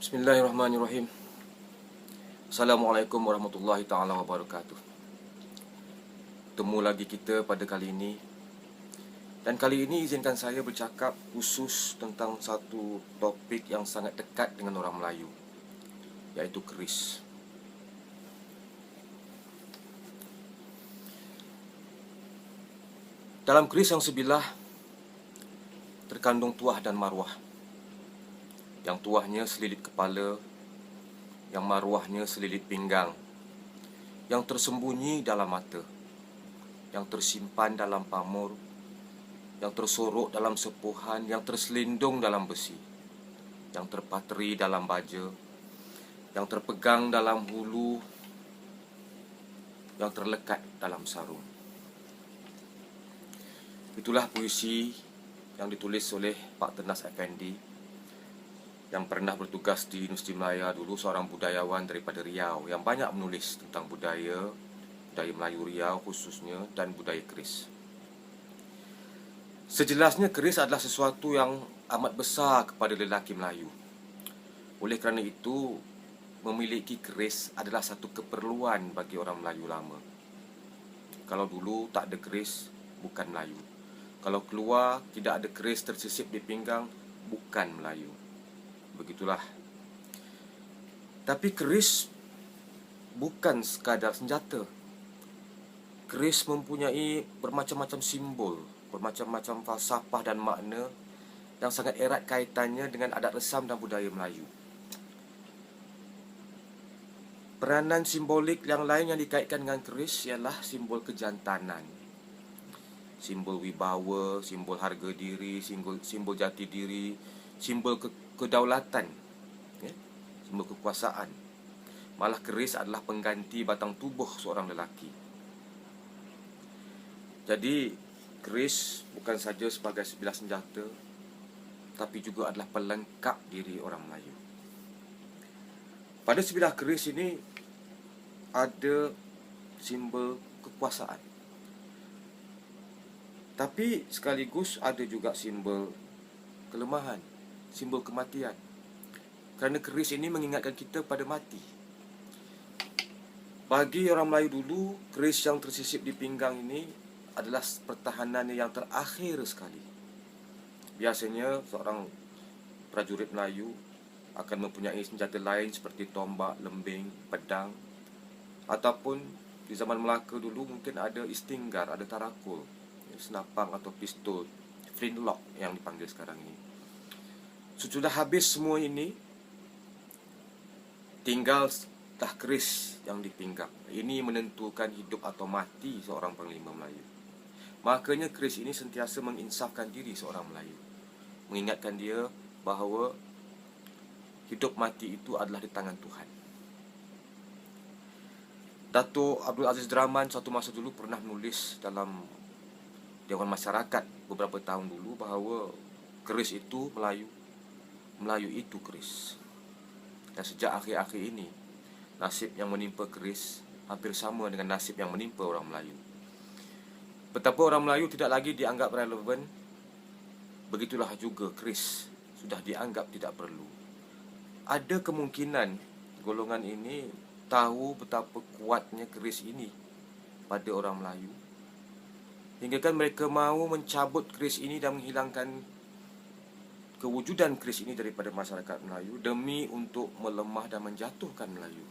Bismillahirrahmanirrahim. Assalamualaikum warahmatullahi ta'ala wabarakatuh. Ketemu lagi kita pada kali ini. Dan kali ini izinkan saya bercakap khusus tentang satu topik yang sangat dekat dengan orang Melayu, iaitu keris. Dalam keris yang sebilah terkandung tuah dan maruah. Yang tuahnya selilit kepala, yang maruahnya selilit pinggang, yang tersembunyi dalam mata, yang tersimpan dalam pamur, yang tersorok dalam sepuhan, yang terselindung dalam besi, yang terpatri dalam baja, yang terpegang dalam hulu, yang terlekat dalam sarung. Itulah puisi yang ditulis oleh Pak Tenas Effendi, yang pernah bertugas di Universiti Malaya dulu, seorang budayawan daripada Riau yang banyak menulis tentang budaya Melayu Riau khususnya, dan budaya keris. Sejelasnya keris adalah sesuatu yang amat besar kepada lelaki Melayu. Oleh kerana itu, memiliki keris adalah satu keperluan bagi orang Melayu lama. Kalau dulu tak ada keris, bukan Melayu. Kalau keluar tidak ada keris tersisip di pinggang, bukan Melayu. Begitulah. Tapi keris bukan sekadar senjata. Keris mempunyai bermacam-macam simbol, bermacam-macam falsafah dan makna yang sangat erat kaitannya dengan adat resam dan budaya Melayu. Peranan simbolik yang lain yang dikaitkan dengan keris ialah simbol kejantanan, simbol wibawa, simbol harga diri, simbol jati diri, simbol kedaulatan, simbol kekuasaan. Malah keris adalah pengganti batang tubuh seorang lelaki. Jadi keris bukan saja sebagai sebilah senjata, tapi juga adalah pelengkap diri orang Melayu. Pada sebilah keris ini ada simbol kekuasaan, tapi sekaligus ada juga simbol kelemahan, simbol kematian. Kerana keris ini mengingatkan kita pada mati. Bagi orang Melayu dulu, keris yang tersisip di pinggang ini adalah pertahanan yang terakhir sekali. Biasanya seorang prajurit Melayu akan mempunyai senjata lain seperti tombak, lembing, pedang, ataupun di zaman Melaka dulu mungkin ada istinggar, ada tarakul, senapang atau pistol, flintlock yang dipanggil sekarang ini. Sesudah habis semua ini, tinggal keris yang dipinggang. Ini menentukan hidup atau mati seorang panglima Melayu. Makanya keris ini sentiasa menginsafkan diri seorang Melayu, mengingatkan dia bahawa hidup mati itu adalah di tangan Tuhan. Datuk Abdul Aziz Draman suatu masa dulu pernah menulis dalam Dewan Masyarakat beberapa tahun dulu bahawa keris itu Melayu, Melayu itu keris. Dan sejak akhir-akhir ini, nasib yang menimpa keris hampir sama dengan nasib yang menimpa orang Melayu. Betapa orang Melayu tidak lagi dianggap relevan, begitulah juga keris sudah dianggap tidak perlu. Ada kemungkinan golongan ini tahu betapa kuatnya keris ini pada orang Melayu, hingga kan mereka mahu mencabut keris ini dan menghilangkan kewujudan keris ini daripada masyarakat Melayu demi untuk melemah dan menjatuhkan Melayu.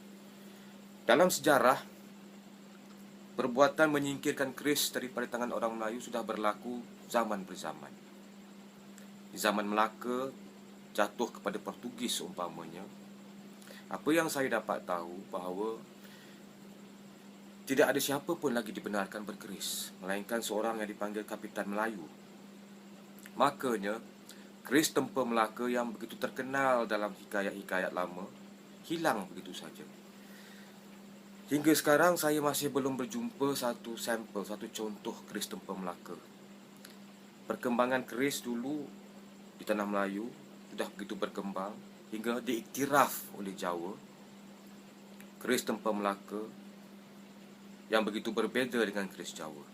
Dalam sejarah, perbuatan menyingkirkan keris daripada tangan orang Melayu sudah berlaku zaman berzaman. Di zaman Melaka jatuh kepada Portugis umpamanya, apa yang saya dapat tahu bahawa tidak ada siapa pun lagi dibenarkan berkeris, melainkan seorang yang dipanggil Kapitan Melayu. Makanya keris tempur Melaka yang begitu terkenal dalam hikayat-hikayat lama hilang begitu saja. Hingga sekarang saya masih belum berjumpa satu sampel, satu contoh keris tempur Melaka. Perkembangan keris dulu di tanah Melayu sudah begitu berkembang hingga diiktiraf oleh Jawa. Keris tempur Melaka yang begitu berbeza dengan keris Jawa.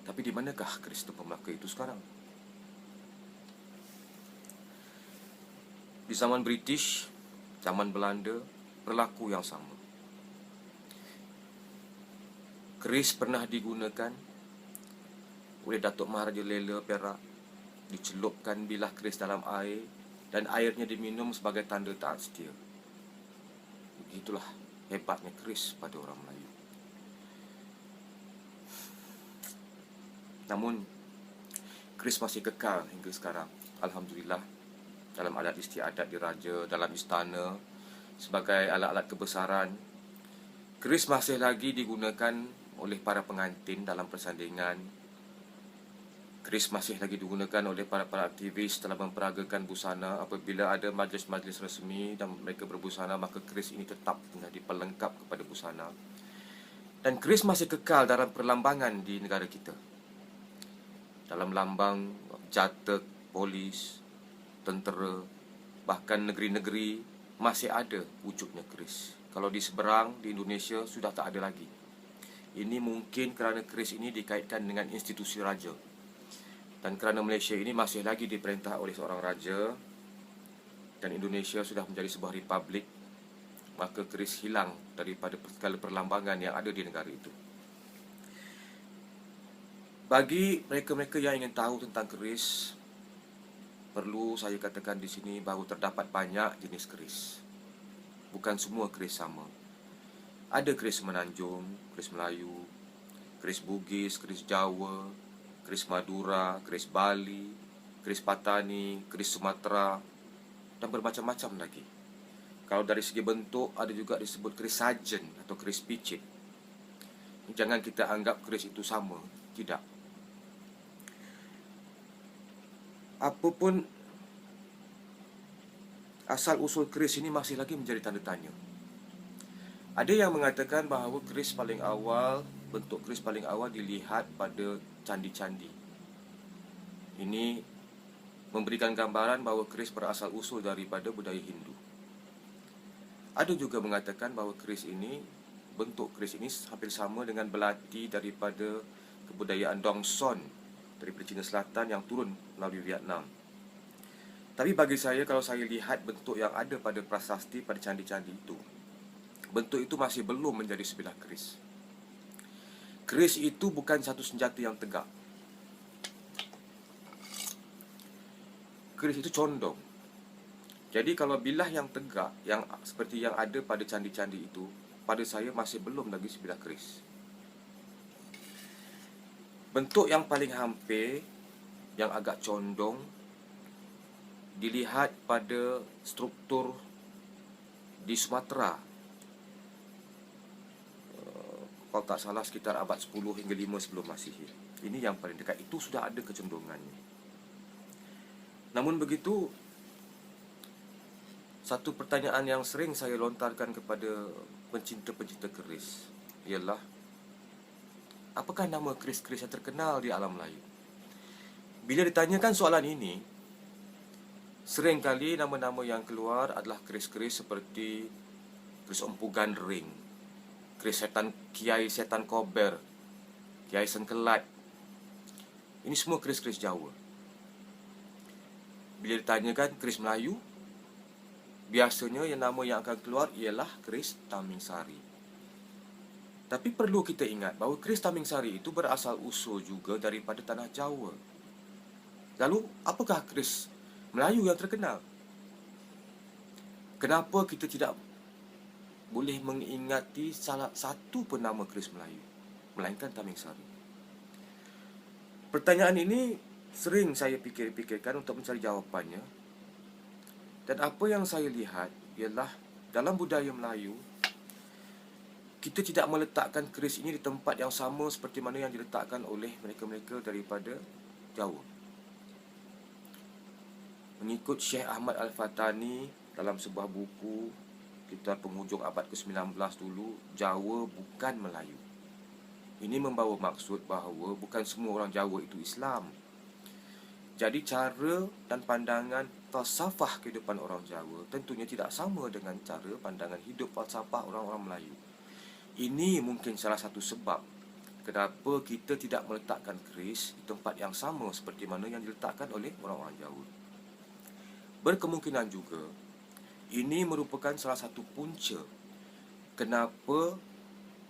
Tapi di manakah keris tempur Melaka itu sekarang? Di zaman British, zaman Belanda, berlaku yang sama. Keris pernah digunakan oleh Datuk Maharaja Lela Perak, dicelupkan bilah keris dalam air dan airnya diminum sebagai tanda taat setia. Begitulah hebatnya keris pada orang Melayu. Namun, keris masih kekal hingga sekarang, alhamdulillah, dalam adat istiadat diraja, dalam istana, sebagai alat-alat kebesaran. Keris masih lagi digunakan oleh para pengantin dalam persandingan. Keris masih lagi digunakan oleh para aktivis dalam memperagakan busana. Apabila ada majlis-majlis resmi dan mereka berbusana, maka keris ini tetap menjadi pelengkap kepada busana. Dan keris masih kekal dalam perlambangan di negara kita. Dalam lambang jata, polis, tentera, bahkan negeri-negeri masih ada wujudnya keris. Kalau di seberang, di Indonesia, sudah tak ada lagi. Ini mungkin kerana keris ini dikaitkan dengan institusi raja. Dan kerana Malaysia ini masih lagi diperintah oleh seorang raja dan Indonesia sudah menjadi sebuah republik, maka keris hilang daripada segala perlambangan yang ada di negara itu. Bagi mereka-mereka yang ingin tahu tentang keris, perlu saya katakan di sini bahawa terdapat banyak jenis keris. Bukan semua keris sama. Ada keris Semenanjung, keris Melayu, keris Bugis, keris Jawa, keris Madura, keris Bali, keris Patani, keris Sumatera, dan bermacam-macam lagi. Kalau dari segi bentuk, ada juga disebut keris sajen atau keris picit. Jangan kita anggap keris itu sama. Tidak. Apapun asal-usul keris ini masih lagi menjadi tanda tanya. Ada yang mengatakan bahawa keris paling awal, bentuk keris paling awal dilihat pada candi-candi. Ini memberikan gambaran bahawa keris berasal usul daripada budaya Hindu. Ada juga mengatakan bahawa keris ini, bentuk keris ini hampir sama dengan belati daripada kebudayaan Dongson daripada China Selatan yang turun melalui Vietnam. Tapi bagi saya, kalau saya lihat bentuk yang ada pada prasasti, pada candi-candi itu, bentuk itu masih belum menjadi sebilah keris. Keris itu bukan satu senjata yang tegak. Keris itu condong. Jadi kalau bilah yang tegak, yang seperti yang ada pada candi-candi itu, pada saya masih belum lagi sebilah keris. Bentuk yang paling hampir, yang agak condong, dilihat pada struktur di Sumatera. Kalau tak salah sekitar abad 10 hingga 5 sebelum Masihi. Ini yang paling dekat, itu sudah ada kecondongannya. Namun begitu, satu pertanyaan yang sering saya lontarkan kepada pencinta-pencinta keris ialah, apakah nama keris-keris yang terkenal di alam Melayu? Bila ditanyakan soalan ini, sering kali nama-nama yang keluar adalah keris-keris seperti keris Empu Gandring, keris setan Kiai Setan Kober, Kiai Sengkelat. Ini semua keris-keris Jawa. Bila ditanyakan keris Melayu, biasanya yang nama yang akan keluar ialah keris Tamingsari. Tapi perlu kita ingat bahawa keris Tamingsari itu berasal usul juga daripada tanah Jawa. Lalu, apakah keris Melayu yang terkenal? Kenapa kita tidak boleh mengingati salah satu pun nama keris Melayu, melainkan Tamingsari? Pertanyaan ini sering saya fikir-fikirkan untuk mencari jawapannya. Dan apa yang saya lihat ialah dalam budaya Melayu, kita tidak meletakkan keris ini di tempat yang sama seperti mana yang diletakkan oleh mereka-mereka daripada Jawa. Mengikut Syekh Ahmad Al-Fatani dalam sebuah buku sekitar penghujung abad ke-19 dulu, Jawa bukan Melayu. Ini membawa maksud bahawa bukan semua orang Jawa itu Islam. Jadi cara dan pandangan falsafah kehidupan orang Jawa tentunya tidak sama dengan cara pandangan hidup falsafah orang-orang Melayu. Ini mungkin salah satu sebab kenapa kita tidak meletakkan keris di tempat yang sama seperti mana yang diletakkan oleh orang-orang Jawa. Berkemungkinan juga Ini merupakan salah satu punca kenapa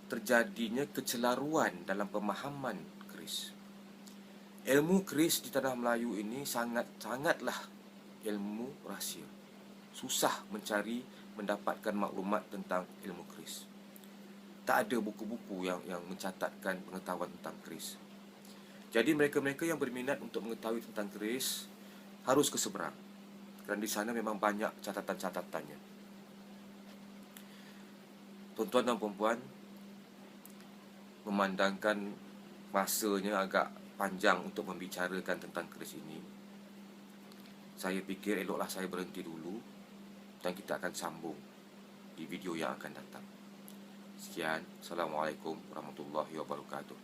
terjadinya kecelaruan dalam pemahaman keris. Ilmu keris di tanah Melayu ini sangatlah ilmu rahsia. Susah mendapatkan maklumat tentang ilmu keris. Tak ada buku-buku yang mencatatkan pengetahuan tentang keris. Jadi mereka-mereka yang berminat untuk mengetahui tentang keris harus ke seberang, kerana di sana memang banyak catatan-catatannya. Tuan-tuan dan puan-puan, memandangkan masanya agak panjang untuk membicarakan tentang keris ini, saya fikir eloklah saya berhenti dulu dan kita akan sambung di video yang akan datang. Sekian, Assalamualaikum warahmatullahi wabarakatuh.